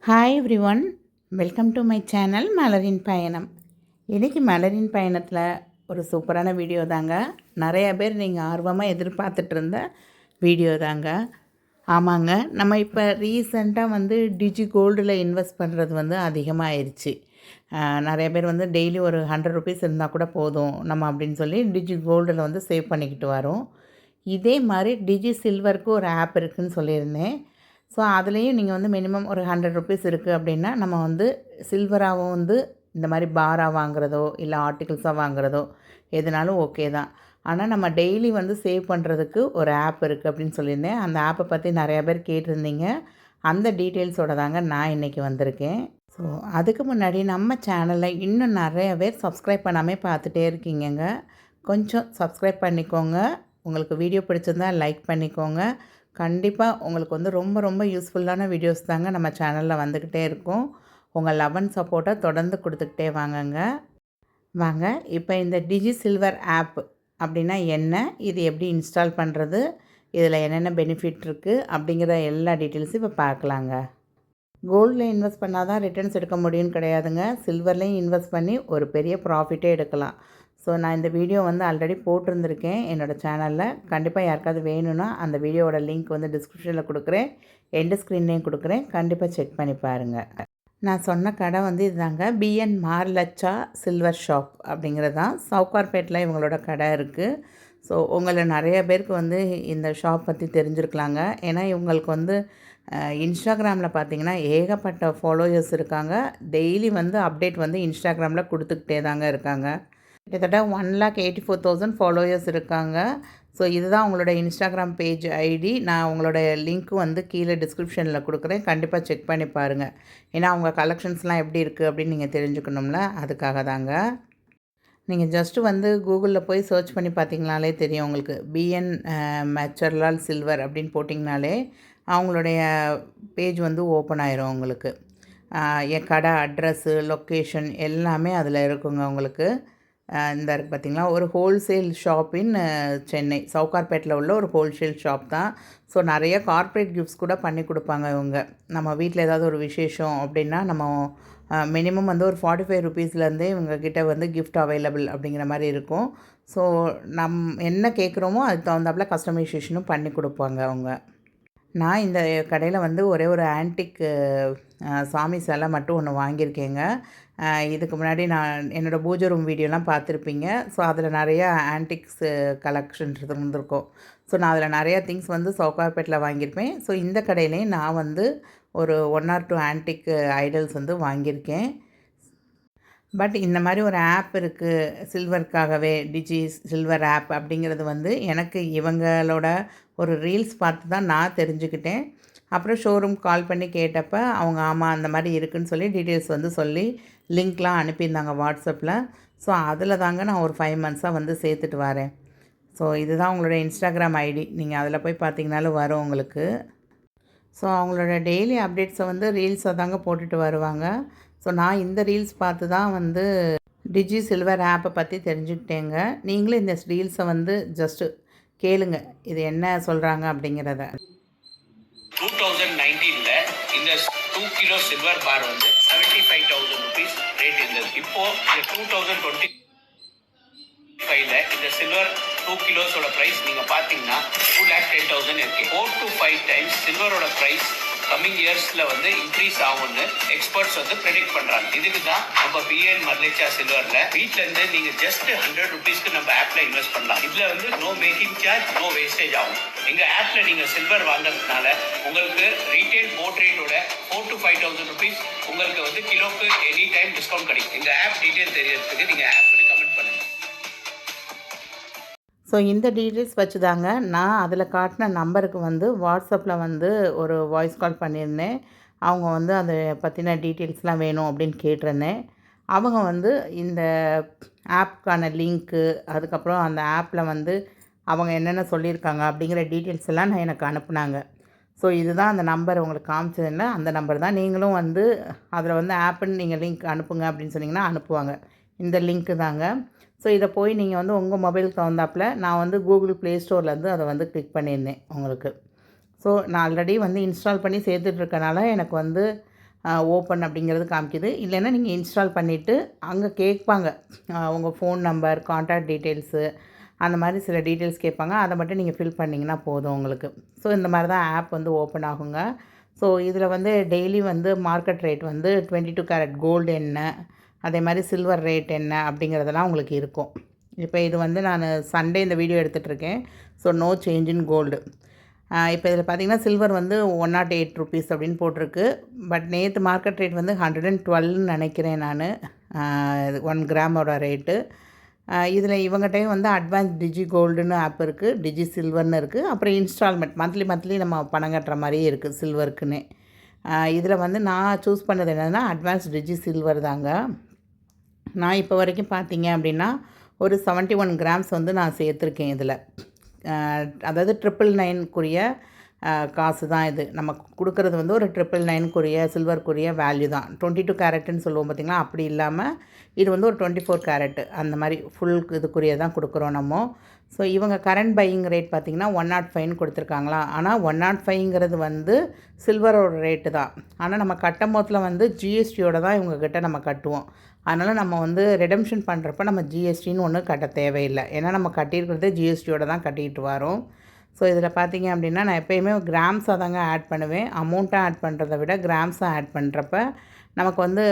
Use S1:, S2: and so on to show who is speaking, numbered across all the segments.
S1: Hi every one, welcome to my channel மலரின் பயணம். இன்றைக்கி மலரின் பயணத்தில் ஒரு சூப்பரான வீடியோ தாங்க. நிறையா பேர் நீங்கள் ஆர்வமாக எதிர்பார்த்துட்டு இருந்த வீடியோ தாங்க. ஆமாங்க, நம்ம இப்போ ரீசெண்டாக டிஜி கோல்டில் இன்வெஸ்ட் பண்ணுறது அதிகமாகிருச்சு. நிறைய பேர் டெய்லி ஒரு 100 ருபீஸ் இருந்தால் கூட போதும் நம்ம அப்படின்னு சொல்லி டிஜி கோல்டில் சேவ் பண்ணிக்கிட்டு வரோம். இதே மாதிரி டிஜி சில்வருக்கு ஒரு ஆப் இருக்குதுன்னு சொல்லியிருந்தேன். ஸோ அதுலேயும் நீங்கள் மினிமம் ஒரு 100 ருபீஸ் இருக்குது அப்படின்னா நம்ம சில்வராகவும் இந்த மாதிரி பாராக வாங்குறதோ இல்லை ஆர்டிகிள்ஸாக வாங்குறதோ எதுனாலும் ஓகே தான். ஆனால் நம்ம டெய்லி சேவ் பண்ணுறதுக்கு ஒரு ஆப் இருக்குது அப்படின்னு சொல்லியிருந்தேன். அந்த ஆப்பை பற்றி நிறையா பேர் கேட்டிருந்தீங்க. அந்த டீட்டெயில்ஸோடு தாங்க நான் இன்றைக்கி வந்திருக்கேன். ஸோ அதுக்கு முன்னாடி நம்ம சேனலில் இன்னும் நிறைய பேர் சப்ஸ்கிரைப் பண்ணாமல் பார்த்துட்டே இருக்கீங்கங்க. கொஞ்சம் சப்ஸ்கிரைப் பண்ணிக்கோங்க. உங்களுக்கு வீடியோ பிடிச்சிருந்தால் லைக் பண்ணிக்கோங்க. கண்டிப்பாக உங்களுக்கு ரொம்ப ரொம்ப யூஸ்ஃபுல்லான வீடியோஸ் தாங்க நம்ம சேனலில் வந்துக்கிட்டே இருக்கும். உங்கள் லவ் அண்ட் சப்போர்ட்டை தொடர்ந்து கொடுத்துக்கிட்டே வாங்க. இப்போ இந்த டிஜி சில்வர் ஆப் அப்படின்னா என்ன, இது எப்படி இன்ஸ்டால் பண்ணுறது, இதில் என்னென்ன பெனிஃபிட் இருக்குது அப்படிங்கிற எல்லா டீட்டெயில்ஸும் இப்போ பார்க்கலாங்க. கோல்டில் இன்வெஸ்ட் பண்ணால் தான் ரிட்டர்ன்ஸ் எடுக்க முடியும்னு கிடையாதுங்க. சில்வர்லேயும் இன்வெஸ்ட் பண்ணி ஒரு பெரிய ப்ராஃபிட்டே எடுக்கலாம். ஸோ நான் இந்த வீடியோ ஆல்ரெடி போட்டிருந்துருக்கேன் என்னோடய சேனலில். கண்டிப்பாக யாருக்காவது வேணும்னா அந்த வீடியோவோட லிங்க் டிஸ்கிரிப்ஷனில் கொடுக்குறேன், எண்டு ஸ்க்ரீன்லேயும் கொடுக்குறேன். கண்டிப்பாக செக் பண்ணி பாருங்கள். நான் சொன்ன கடை இதுதாங்க, பிஎன் மார்லச்சா சில்வர் ஷாப் அப்படிங்கிறது தான். சவுகார்பேட்டில் இவங்களோட கடை இருக்குது. ஸோ உங்களில் நிறைய பேருக்கு இந்த ஷாப் பற்றி தெரிஞ்சிருக்கலாங்க. ஏன்னா இவங்களுக்கு இன்ஸ்டாகிராமில் பார்த்தீங்கன்னா ஏகப்பட்ட ஃபாலோயர்ஸ் இருக்காங்க. டெய்லி அப்டேட் இன்ஸ்டாகிராமில் கொடுத்துக்கிட்டே தாங்க இருக்காங்க. கிட்டத்தட்ட 1,84,000 ஃபாலோயர்ஸ் இருக்காங்க. ஸோ இதுதான் உங்களோட இன்ஸ்டாகிராம் பேஜ் ஐடி. நான் உங்களோட லிங்க்கு கீழே டிஸ்கிரிப்ஷனில் கொடுக்குறேன். கண்டிப்பாக செக் பண்ணி பாருங்கள். ஏன்னா அவங்க கலெக்ஷன்ஸ்லாம் எப்படி இருக்குது அப்படின்னு நீங்கள் தெரிஞ்சுக்கணும்ல, அதுக்காக தாங்க. நீங்கள் ஜஸ்ட்டு கூகுளில் போய் சர்ச் பண்ணி பார்த்தீங்கனாலே தெரியும் உங்களுக்கு. பிஎன் மேச்சர்லால் சில்வர் அப்படின்னு போட்டிங்கனாலே அவங்களுடைய பேஜ் ஓப்பன் ஆயிரும் உங்களுக்கு. என் கடை அட்ரஸ்ஸு, லொக்கேஷன் எல்லாமே அதில் இருக்குங்க உங்களுக்கு. இந்த இருக்குது பார்த்திங்களா, ஒரு ஹோல்சேல் ஷாப் இன் சென்னை, சவுகார்பேட்டில் உள்ள ஒரு ஹோல்சேல் ஷாப் தான். ஸோ நிறைய கார்ப்பரேட் கிஃப்ட்ஸ் கூட பண்ணி கொடுப்பாங்க இவங்க. நம்ம வீட்டில் ஏதாவது ஒரு விசேஷம் அப்படின்னா நம்ம மினிமம் ஒரு 45 ருபீஸ்லேருந்தே இவங்கக்கிட்ட கிஃப்ட் அவைலபிள் அப்படிங்கிற மாதிரி இருக்கும். ஸோ என்ன கேட்குறோமோ அதுக்கு தகுந்தாப்பில் கஸ்டமைசேஷனும் பண்ணி கொடுப்பாங்க அவங்க. நான் இந்த கடையில் ஒரே ஒரு ஆன்டிக் சாமி சிலை மட்டும் ஒன்று வாங்கியிருக்கேங்க. இதுக்கு முன்னாடி நான் என்னோடய பூஜை ரூம் வீடியோலாம் பார்த்துருப்பீங்க. ஸோ அதில் நிறையா ஆன்டிக்ஸு கலெக்ஷன்ஸ் இருந்திருக்கும். ஸோ நான் அதில் நிறையா திங்ஸ் சவுகார்பேட்டில் வாங்கியிருப்பேன். ஸோ இந்த கடையிலையும் நான் ஒரு 1 or 2 ஆன்டிக் ஐடல்ஸ் வாங்கியிருக்கேன். பட் இந்த மாதிரி ஒரு ஆப் இருக்குது சில்வருக்காகவே, டிஜி சில்வர் ஆப் அப்படிங்கிறது எனக்கு இவங்களோட ஒரு ரீல்ஸ் பார்த்து தான் நான் தெரிஞ்சுக்கிட்டேன். அப்புறம் ஷோரூம் கால் பண்ணி கேட்டப்போ அவங்க ஆமாம் அந்த மாதிரி இருக்குதுன்னு சொல்லி டீட்டெயில்ஸ் சொல்லி லிங்க்லாம் அனுப்பியிருந்தாங்க வாட்ஸ்அப்பில். ஸோ அதில் தாங்க நான் ஒரு 5 மந்த்ஸாக சேர்த்துட்டு வரேன். ஸோ இதுதான் அவங்களோட இன்ஸ்டாகிராம் ஐடி. நீங்கள் அதில் போய் பார்த்தீங்கனாலும் வரும் உங்களுக்கு. ஸோ அவங்களோட டெய்லி அப்டேட்ஸை ரீல்ஸை தாங்க போட்டுட்டு வருவாங்க. ஸோ நான் இந்த ரீல்ஸ் பார்த்து தான் டிஜி சில்வர் ஆப்பை பற்றி தெரிஞ்சுக்கிட்டேங்க. நீங்களும் இந்த ரீல்ஸை ஜஸ்ட்டு கேளுங்க, இது என்ன சொல்கிறாங்க அப்படிங்கிறத.
S2: 2019 இந்த 2 கிலோ சில்வர் பார் 75,000 ருபீஸ் ரேட் இருந்தது. இப்போ இந்த 2025 இந்த சில்வர் 2 கிலோஸோட ப்ரைஸ் நீங்கள் பார்த்தீங்கன்னா 2,10,000 இருக்கு. 4 to 5 டைம்ஸ் சில்வரோட ப்ரைஸ் கம்மிங் இயர்ஸில் இன்க்ரீஸ் ஆகும்னு எக்ஸ்பர்ட்ஸ் ப்ரெடிக்ட் பண்ணுறாங்க. இதுக்கு தான் நம்ம பிஎன் மர்லேச்சா சில்வரில் வீட்டிலேருந்து நீங்கள் ஜஸ்ட் 100 ருபீஸ்க்கு நம்ம ஆப்பில் இன்வெஸ்ட் பண்ணலாம். இதில் no making charge, no wastage ஆகும். எங்கள் ஆப்பில் நீங்கள் சில்வர் வாங்குறதுனால உங்களுக்கு ரீட்டைல் போட் ரேட்டோட 4 to 5,000 ருபீஸ் உங்களுக்கு கிலோக்கு எனி டைம் டிஸ்கவுண்ட் கிடைக்கும். எங்கள் ஆப் டீட்டெயில் தெரியறதுக்கு நீங்கள் ஆப்னு கமெண்ட் பண்ணுங்கள்.
S1: ஸோ இந்த டீட்டெயில்ஸ் வச்சு தாங்க நான் அதில் காட்டின நம்பருக்கு வாட்ஸ்அப்பில் ஒரு வாய்ஸ் கால் பண்ணியிருந்தேன். அவங்க அதை பற்றின டீட்டெயில்ஸ்லாம் வேணும் அப்படின்னு கேட்டிருந்தேன். அவங்க இந்த ஆப்க்கான லிங்க்கு, அதுக்கப்புறம் அந்த ஆப்பில் அவங்க என்னென்ன சொல்லியிருக்காங்க அப்படிங்கிற டீட்டெயில்ஸ் எல்லாம் எனக்கு அனுப்புனாங்க. ஸோ இதுதான் அந்த நம்பர் உங்களுக்கு காமிச்சதுன்னா அந்த நம்பர் தான். நீங்களும் அதில் ஆப்புன்னு நீங்கள் லிங்க் அனுப்புங்க அப்படின்னு சொன்னிங்கன்னா அனுப்புவாங்க. இந்த லிங்க்கு தாங்க. ஸோ இதை போய் நீங்கள் உங்கள் மொபைலுக்கு தகுந்தாப்பில் நான் கூகுள் ப்ளே ஸ்டோர்லேருந்து அதை கிளிக் பண்ணியிருந்தேன் உங்களுக்கு. ஸோ நான் ஆல்ரெடி இன்ஸ்டால் பண்ணி சேர்த்துட்ருக்கனால எனக்கு ஓப்பன் அப்படிங்கிறது காமிக்குது. இல்லைன்னா நீங்கள் இன்ஸ்டால் பண்ணிவிட்டு அங்கே கேட்பாங்க உங்கள் ஃபோன் நம்பர், கான்டாக்ட் டீட்டெயில்ஸு அந்த மாதிரி சில டீட்டெயில்ஸ் கேட்பாங்க. அதை மட்டும் நீங்கள் ஃபில் பண்ணிங்கன்னா போதும் உங்களுக்கு. ஸோ இந்த மாதிரி தான் ஆப் வந்து ஓப்பன் ஆகுங்க. ஸோ இதில் வந்து டெய்லி வந்து மார்க்கெட் ரேட் வந்து 22 கேரட் கோல்டு என்ன, அதே மாதிரி சில்வர் ரேட் என்ன அப்படிங்கிறதெல்லாம் உங்களுக்கு இருக்கும். இப்போ இது வந்து நான் சண்டே இந்த வீடியோ எடுத்துகிட்ருக்கேன். So no change in gold. இப்போ இதில் பார்த்தீங்கன்னா சில்வர் வந்து 108 ருபீஸ் அப்படின்னு போட்டிருக்கு. பட் நேற்று மார்க்கெட் ரேட் வந்து 112ன்னு நினைக்கிறேன் நான். 1 கிராமோட ரேட்டு. இதில் இவங்ககிட்டையும் வந்து அட்வான்ஸ் டிஜி கோல்டுன்னு ஆப் இருக்குது, டிஜி சில்வர்னு இருக்குது. அப்புறம் இன்ஸ்டால்மெண்ட் மந்த்லி நம்ம பணம் கட்டுற மாதிரியே இருக்குது சில்வருக்குன்னே. இதில் வந்து நான் சூஸ் பண்ணது என்னென்னா அட்வான்ஸ் டிஜி சில்வர் தாங்க. நான் இப்போ வரைக்கும் பார்த்தீங்க அப்படின்னா ஒரு 71 கிராம்ஸ் வந்து நான் சேர்த்துருக்கேன் இதில். அதாவது 999க்குரிய காசு தான் இது. நம்ம கொடுக்குறது வந்து ஒரு 999க்குரிய சில்வருக்குரிய வேல்யூ தான். 22 கேரட்டுன்னு சொல்லுவோம் பார்த்திங்களா, அப்படி இல்லாமல் இது வந்து ஒரு 24 கேரட்டு அந்த மாதிரி ஃபுல் இதுக்குரிய தான் கொடுக்குறோம் நம்ம. ஸோ இவங்க கரண்ட் பையிங் ரேட் பார்த்திங்கன்னா 105ன்னு கொடுத்துருக்காங்களா. ஆனால் 105ங்கிறது வந்து சில்வரோட ரேட்டு தான். ஆனால் நம்ம கட்டும் போதில் வந்து ஜிஎஸ்டியோட தான் இவங்கக்கிட்ட நம்ம கட்டுவோம். அதனால் நம்ம வந்து ரெடம்ஷன் பண்ணுறப்ப நம்ம ஜிஎஸ்டின்னு ஒன்று கட்ட தேவையில்லை. ஏன்னா நம்ம கட்டியிருக்கிறது ஜிஎஸ்டியோட தான் கட்டிகிட்டு வரோம். ஸோ இதில் பார்த்தீங்க அப்படின்னா நான் எப்போயுமே கிராம்ஸாக தாங்க ஆட் பண்ணுவேன். அமௌண்ட்டாக ஆட் பண்ணுறதை விட கிராம்ஸாக ஆட் பண்ணுறப்ப நமக்கு வந்து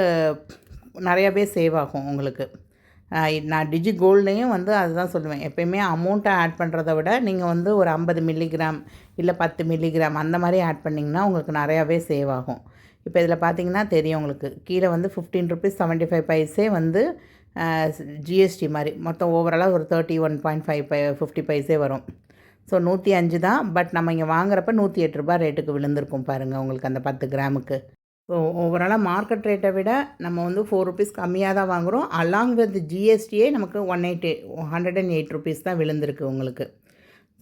S1: நிறையாவே சேவ் ஆகும் உங்களுக்கு. நான் டிஜி கோல்ட்லேயும் வந்து அதுதான் சொல்லுவேன். எப்போயுமே அமௌண்ட்டை ஆட் பண்ணுறத விட நீங்கள் வந்து ஒரு 50 மில்லிகிராம் இல்லை 10 மில்லிகிராம் அந்த மாதிரி ஆட் பண்ணிங்கன்னா உங்களுக்கு நிறையாவே சேவ் ஆகும். இப்போ இதில் பார்த்தீங்கன்னா தெரியும் உங்களுக்கு, கீழே வந்து 15 ருபீஸ் 75 பைசே வந்து ஜிஎஸ்டி மாதிரி மொத்தம் ஓவராலாக ஒரு 31.50 பைசே வரும். ஸோ 105 தான். பட் நம்ம இங்கே வாங்குறப்ப 108 ரூபாய் ரேட்டுக்கு விழுந்திருக்கும் பாருங்கள் உங்களுக்கு அந்த 10 கிராமுக்கு. ஸோ ஓவராலாக மார்க்கெட் ரேட்டை விட நம்ம வந்து 4 ருபீஸ் கம்மியாக தான் வாங்குகிறோம். அலாங் வித் ஜிஎஸ்டியே நமக்கு 108 ருபீஸ் தான் விழுந்திருக்கு உங்களுக்கு.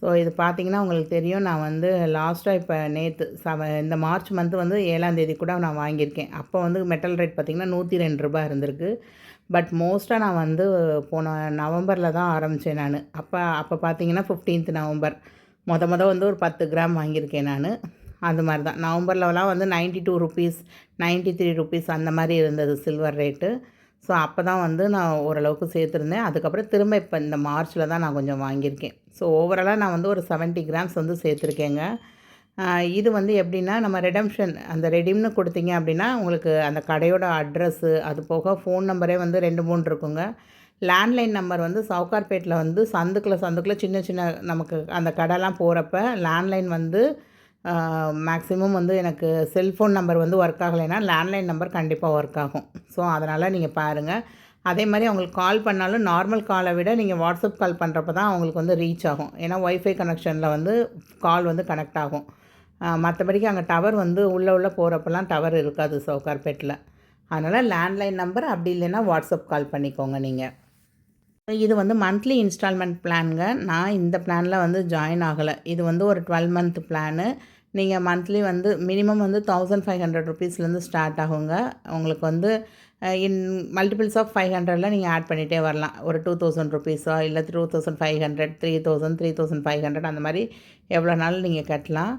S1: ஸோ இது பார்த்திங்கன்னா உங்களுக்கு தெரியும், நான் வந்து லாஸ்ட்டாக இப்போ நேற்று இந்த மார்ச் மந்த்து வந்து 7ஆம் தேதி கூட நான் வாங்கியிருக்கேன். அப்போ வந்து மெட்டல் ரேட் பார்த்திங்கன்னா 102 ரூபாய் இருந்திருக்கு. பட் மோஸ்ட்டாக நான் வந்து போன நவம்பரில் தான் ஆரம்பித்தேன் நான். அப்போ பார்த்திங்கன்னா 15th நவம்பர் வந்து ஒரு 10 கிராம் வாங்கியிருக்கேன் நான். அந்த மாதிரி தான் நவம்பர்லலாம் வந்து 92 ருபீஸ் 93 ருபீஸ் அந்த மாதிரி இருந்தது சில்வர் ரேட்டு. ஸோ அப்போ தான் வந்து நான் ஓரளவுக்கு சேர்த்துருந்தேன். அதுக்கப்புறம் திரும்ப இப்போ இந்த மார்ச்சில் தான் நான் கொஞ்சம் வாங்கியிருக்கேன். ஸோ ஓவராலாக நான் வந்து ஒரு 70 கிராம்ஸ் வந்து சேர்த்துருக்கேங்க. இது வந்து எப்படின்னா நம்ம ரெடம்ஷன் அந்த ரெடிம்னு கொடுத்தீங்க அப்படின்னா உங்களுக்கு அந்த கடையோட அட்ரஸ்ஸு அது போக ஃபோன் நம்பரே வந்து 2 3 இருக்குங்க. லேண்ட்லைன் நம்பர் வந்து சவுகார்பேட்டில் வந்து சந்துக்குள்ளே சின்ன சின்ன நமக்கு அந்த கடைலாம் போகிறப்ப லேண்ட்லைன் வந்து மேக்ஸிமம் வந்து எனக்கு செல்ஃபோன் நம்பர் வந்து ஒர்க் ஆகலைன்னா லேண்ட்லைன் நம்பர் கண்டிப்பாக ஒர்க் ஆகும். ஸோ அதனால் நீங்கள் பாருங்கள். அதே மாதிரி அவங்களுக்கு கால் பண்ணாலும் நார்மல் காலை விட நீங்கள் வாட்ஸ்அப் கால் பண்ணுறப்ப தான் அவங்களுக்கு வந்து ரீச் ஆகும். ஏன்னா ஒய்ஃபை கனெக்ஷனில் வந்து கால் வந்து கனெக்ட் ஆகும். மற்றபடிக்கு அங்கே டவர் வந்து உள்ளே போகிறப்பெல்லாம் டவர் இருக்காது சவுகார்பேட்டில். அதனால் லேண்ட்லைன் நம்பர் அப்படி இல்லைன்னா வாட்ஸ்அப் கால் பண்ணிக்கோங்க நீங்கள். இது வந்து மந்த்லி இன்ஸ்டால்மெண்ட் பிளானுங்க. நான் இந்த பிளானில் வந்து ஜாயின் ஆகலை. இது வந்து ஒரு 12 மந்த் பிளானு. நீங்கள் மந்த்லி வந்து மினிமம் வந்து 1500 ருபீஸ்லேருந்து ஸ்டார்ட் ஆகுங்க. உங்களுக்கு வந்து இன் மல்டிபிள்ஸ் ஆஃப் 500ல் நீங்கள் ஆட் பண்ணிகிட்டே வரலாம். ஒரு 2000 ருபீஸோ இல்லை 2500 3000 3500 அந்த மாதிரி எவ்வளோ நாள் நீங்கள் கட்டலாம்.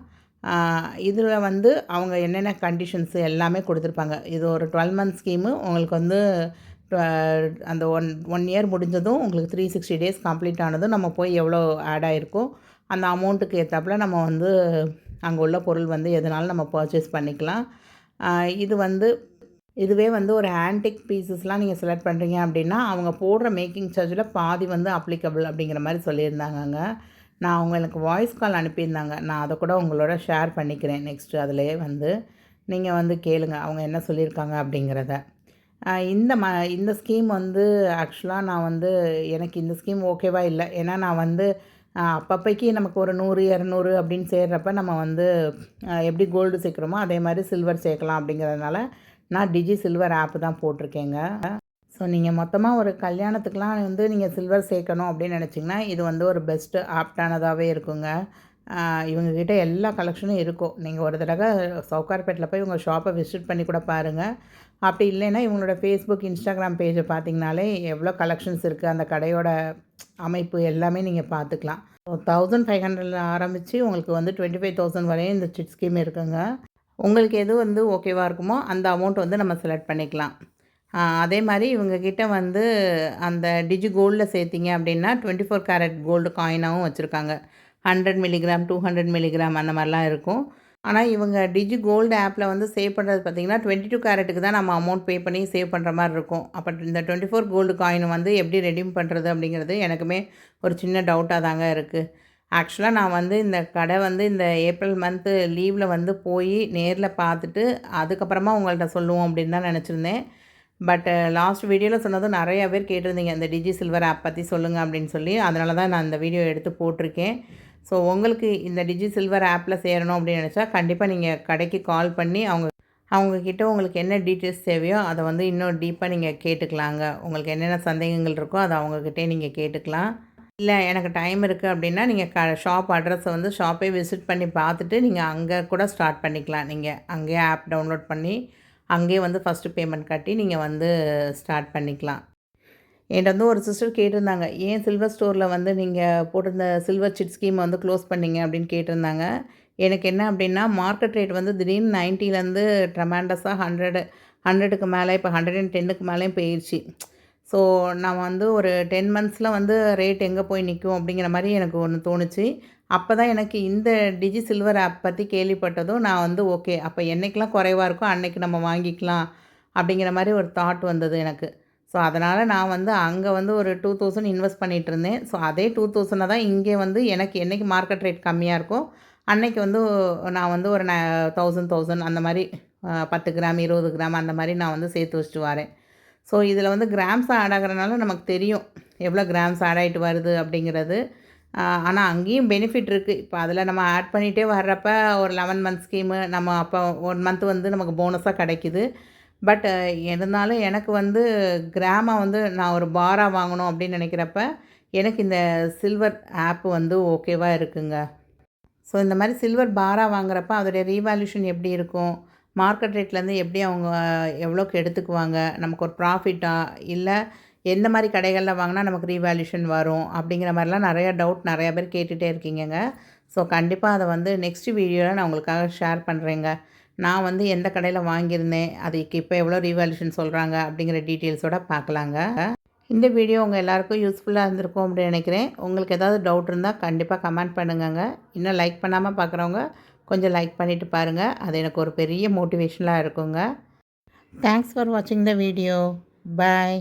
S1: இதில் வந்து அவங்க என்னென்ன கண்டிஷன்ஸு எல்லாமே கொடுத்துருப்பாங்க. இது ஒரு 12 மந்த் ஸ்கீமு. உங்களுக்கு வந்து அந்த ஒன் இயர் முடிஞ்சதும் உங்களுக்கு 360 டேஸ் கம்ப்ளீட் ஆனதும் நம்ம போய் எவ்வளோ ஆட் ஆகிருக்கோ அந்த அமௌண்ட்டுக்கு ஏற்றாப்புல நம்ம வந்து அங்கே உள்ள பொருள் வந்து எதனாலும் நம்ம பர்ச்சேஸ் பண்ணிக்கலாம். இதுவே வந்து ஒரு ஆன்டிக் பீசஸ்லாம் நீங்கள் செலக்ட் பண்ணுறீங்க அப்படின்னா அவங்க போடுற மேக்கிங் சார்ஜில் பாதி வந்து அப்ளிகபிள் அப்படிங்கிற மாதிரி சொல்லியிருந்தாங்கங்க. அவங்க எனக்கு வாய்ஸ் கால் அனுப்பியிருந்தாங்க. நான் அதை கூட உங்களோட ஷேர் பண்ணிக்கிறேன் நெக்ஸ்ட்டு. அதிலே வந்து நீங்கள் வந்து கேளுங்க அவங்க என்ன சொல்லியிருக்காங்க அப்படிங்கிறத. இந்த ஸ்கீம் வந்து ஆக்சுவலாக நான் வந்து எனக்கு இந்த ஸ்கீம் ஓகேவா இல்லை. ஏன்னா நான் வந்து அப்பப்போக்கி நமக்கு ஒரு 100 200 அப்படின்னு சேர்றப்ப நம்ம வந்து எப்படி கோல்டு சேர்க்குறோமோ அதே மாதிரி சில்வர் சேர்க்கலாம் அப்படிங்கிறதுனால நான் டிஜி சில்வர் ஆப்பு தான் போட்டிருக்கேங்க. ஸோ நீங்கள் மொத்தமாக ஒரு கல்யாணத்துக்கெலாம் வந்து நீங்கள் சில்வர் சேர்க்கணும் அப்படின்னு நினச்சிங்கன்னா இது வந்து ஒரு பெஸ்ட்டு ஆப்டானதாகவே இருக்குங்க. இவங்கக்கிட்ட எல்லா கலெக்ஷனும் இருக்கும். நீங்கள் ஒரு தடவை சவுகார்பேட்டில் போய் உங்கள் ஷாப்பை விசிட் பண்ணி கூட பாருங்கள். அப்படி இல்லைன்னா இவங்களோட ஃபேஸ்புக் இன்ஸ்டாகிராம் பேஜை பார்த்திங்கனாலே எவ்வளோ கலெக்ஷன்ஸ் இருக்குது அந்த கடையோட அமைப்பு எல்லாமே நீங்கள் பார்த்துக்கலாம். 1500 ஆரம்பித்து உங்களுக்கு வந்து 25,000 வரையும் இந்த சிட் ஸ்கீம் இருக்குங்க. உங்களுக்கு எது வந்து ஓகேவா இருக்குமோ அந்த அமௌண்ட் வந்து நம்ம செலக்ட் பண்ணிக்கலாம். அதே மாதிரி இவங்கக்கிட்ட வந்து அந்த டிஜி கோல்டில் சேர்த்திங்க அப்படின்னா 24 கேரட் கோல்டு காயினாகவும் வச்சுருக்காங்க. 100 மில்லிகிராம் 200 மில்லிகிராம் அந்த மாதிரிலாம் இருக்கும். ஆனால் இவங்க டிஜி கோல்டு ஆப்பில் வந்து சேவ் பண்ணுறது பார்த்திங்கன்னா 22 கேரட்டுக்கு தான் நம்ம அமௌண்ட் பே பண்ணி சேவ் பண்ணுற மாதிரி இருக்கும். அப்போ இந்த 24 கோல்டு காயின் வந்து எப்படி ரெடீம் பண்ணுறது அப்படிங்கிறது எனக்குமே ஒரு சின்ன டவுட்டாக தாங்க இருக்குது. ஆக்சுவலாக நான் வந்து இந்த கடை வந்து இந்த ஏப்ரல் மந்த்து லீவில் வந்து போய் நேரில் பார்த்துட்டு அதுக்கப்புறமா உங்கள்கிட்ட சொல்லுவோம் அப்படின்னு தான் நினச்சிருந்தேன். பட் லாஸ்ட் வீடியோவில் சொன்னதும் நிறையா பேர் கேட்டிருந்தீங்க இந்த டிஜி சில்வர் ஆப் பற்றி சொல்லுங்கள் அப்படின்னு சொல்லி. அதனால தான் நான் இந்த வீடியோ எடுத்து போட்டிருக்கேன். ஸோ உங்களுக்கு இந்த டிஜி சில்வர் ஆப்பில் சேரணும் அப்படின்னு நினச்சா கண்டிப்பாக நீங்கள் கடைக்கு கால் பண்ணி அவங்கக்கிட்ட உங்களுக்கு என்ன டீட்டெயில்ஸ் தேவையோ அதை வந்து இன்னும் டீப்பாக நீங்கள் கேட்டுக்கலாங்க. உங்களுக்கு என்னென்ன சந்தேகங்கள் இருக்கோ அதை அவங்கக்கிட்டே நீங்கள் கேட்டுக்கலாம். இல்லை எனக்கு டைம் இருக்குது அப்படின்னா நீங்கள் ஷாப் அட்ரஸை வந்து ஷாப்பே விசிட் பண்ணி பார்த்துட்டு நீங்கள் அங்கே கூட ஸ்டார்ட் பண்ணிக்கலாம். நீங்கள் அங்கேயே ஆப் டவுன்லோட் பண்ணி அங்கேயே வந்து ஃபஸ்ட்டு பேமெண்ட் கட்டி நீங்கள் வந்து ஸ்டார்ட் பண்ணிக்கலாம். என்கிட்ட வந்து ஒரு சிஸ்டர் கேட்டிருந்தாங்க, ஏன் சில்வர் ஸ்டோரில் வந்து நீங்கள் போட்டிருந்த சில்வர் சிட் ஸ்கீம் வந்து க்ளோஸ் பண்ணிங்க அப்படின்னு கேட்டிருந்தாங்க. எனக்கு என்ன அப்படின்னா மார்க்கெட் ரேட் வந்து திடீர்னு 90லேருந்து ட்ரமாண்டஸாக 100க்கு மேலே இப்போ 110க்கு மேலேயும் போயிடுச்சு. ஸோ நான் வந்து ஒரு 10 மந்த்ஸில் வந்து ரேட் எங்கே போய் நிற்கும் அப்படிங்கிற மாதிரி எனக்கு ஒன்று தோணுச்சு. அப்போ தான் எனக்கு இந்த டிஜி சில்வர் ஆப் பற்றி கேள்விப்பட்டதும் நான் வந்து ஓகே அப்போ என்றைக்கெலாம் குறைவாக இருக்கோ அன்றைக்கி நம்ம வாங்கிக்கலாம் அப்படிங்கிற மாதிரி ஒரு தாட் வந்தது எனக்கு. ஸோ அதனால் நான் வந்து அங்கே வந்து ஒரு 2000 இன்வெஸ்ட் பண்ணிகிட்டு இருந்தேன். ஸோ அதே 2000 தான் இங்கே வந்து எனக்கு என்றைக்கு மார்க்கெட் ரேட் கம்மியாக இருக்கோ அன்னைக்கு வந்து நான் வந்து ஒரு 1000 அந்த மாதிரி 10 கிராம் 20 கிராம் அந்த மாதிரி நான் வந்து சேர்த்து வச்சுட்டு வரேன். ஸோ இதில் வந்து கிராம்ஸ் ஆட் ஆகிறனால நமக்கு தெரியும் எவ்வளோ கிராம்ஸ் ஆட் ஆகிட்டு வருது அப்படிங்கிறது. ஆனால் அங்கேயும் பெனிஃபிட் இருக்குது. இப்போ அதில் நம்ம ஆட் பண்ணிகிட்டே வர்றப்ப ஒரு 11 மந்த் ஸ்கீமு நம்ம அப்போ 1 மந்த் வந்து நமக்கு போனஸாக கிடைக்கிது. பட் இருந்தாலும் எனக்கு வந்து கிராமாக வந்து நான் ஒரு பாராக வாங்கணும் அப்படின்னு நினைக்கிறப்ப எனக்கு இந்த சில்வர் ஆப்பு வந்து ஓகேவாக இருக்குங்க. ஸோ இந்த மாதிரி சில்வர் பாராக வாங்குறப்ப அதோடைய ரீவேல்யூஷன் எப்படி இருக்கும், மார்க்கெட் ரேட்லேருந்து எப்படி அவங்க எவ்வளோக்கு எடுத்துக்குவாங்க, நமக்கு ஒரு ப்ராஃபிட்டா இல்லை எந்த மாதிரி கடைகளில் வாங்கினா நமக்கு ரீவேல்யூஷன் வரும் அப்படிங்கிற மாதிரிலாம் நிறையா பேர் கேட்டுகிட்டே இருக்கீங்கங்க. ஸோ கண்டிப்பாக அதை வந்து நெக்ஸ்ட் வீடியோவில் நான் உங்களுக்காக ஷேர் பண்ணுறேங்க. நான் வந்து எந்த கடையில் வாங்கியிருந்தேன், அதுக்கு இப்போ எவ்வளோ ரீவேல்யூஷன் சொல்கிறாங்க அப்படிங்கிற டீட்டெயில்ஸோடு பார்க்கலாங்க. இந்த வீடியோ உங்கள் எல்லாேருக்கும் யூஸ்ஃபுல்லாக இருந்திருக்கும் அப்படின்னு நினைக்கிறேன். உங்களுக்கு ஏதாவது டவுட் இருந்தால் கண்டிப்பாக கமெண்ட் பண்ணுங்கங்க. இன்னும் லைக் பண்ணாமல் பார்க்குறவங்க கொஞ்சம் லைக் பண்ணிவிட்டு பாருங்கள். அது எனக்கு ஒரு பெரிய மோட்டிவேஷனாக இருக்குங்க. தேங்க்ஸ் ஃபார் வாட்சிங் த வீடியோ. பாய்.